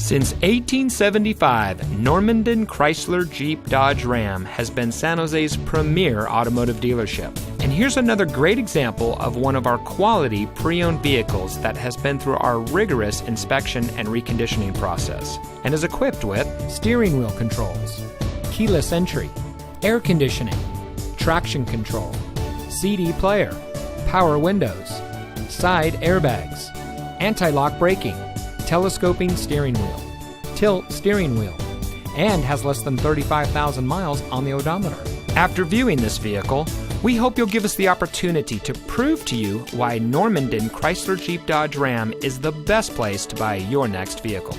Since 1875, Normandin Chrysler Jeep Dodge Ram has been San Jose's premier automotive dealership. And here's another great example of one of our quality pre-owned vehicles that has been through our rigorous inspection and reconditioning process and is equipped with steering wheel controls, keyless entry, air conditioning, traction control, CD player, power windows, side airbags, anti-lock braking, telescoping steering wheel, tilt steering wheel, and has less than 35,000 miles on the odometer. After viewing this vehicle, we hope you'll give us the opportunity to prove to you why Normandin Chrysler Jeep Dodge Ram is the best place to buy your next vehicle.